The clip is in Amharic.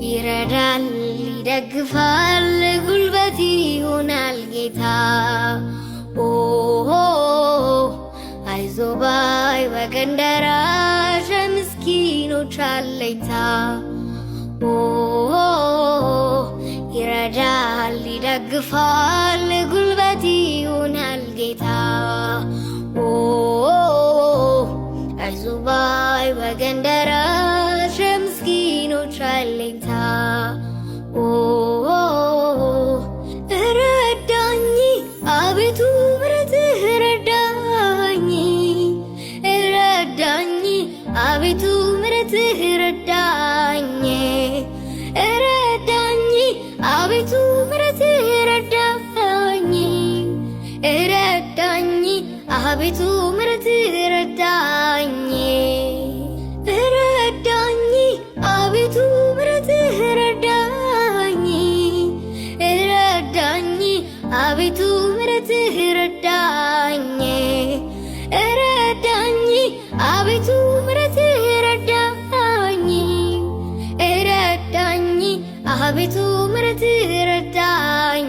ይረዳል ይደግፋል ጉልበት ይሆናል ጌታ አይዞ ባይ ወገን ደራሽ ምስኪኖች አለኝታ ይረዳል ይደግፋል ጉልበት ይሆናል ጌታ አይዞ ባይ ወገን ደራሽ ምስኪኖች አለኝታ ረዳኝ አቤቱ ምሕረትህ ረዳኝ ረዳኝ አቤቱ ምሕረትህ ረዳኝ ረዳኝ አቤቱ ምሕረትህ ረዳኝ ረዳኝ አቤቱ ምሕረትህ ረዳኝ ረዳኝ አቤቱ ምሕረትህ ረዳኝ ረዳኝ አቤቱ ምሕረትህ ረዳኝ ረዳኝ አቤቱ ምሕረትህ ረዳኝ ረዳኝ አቤቱ ምሕረትህ ረዳኝ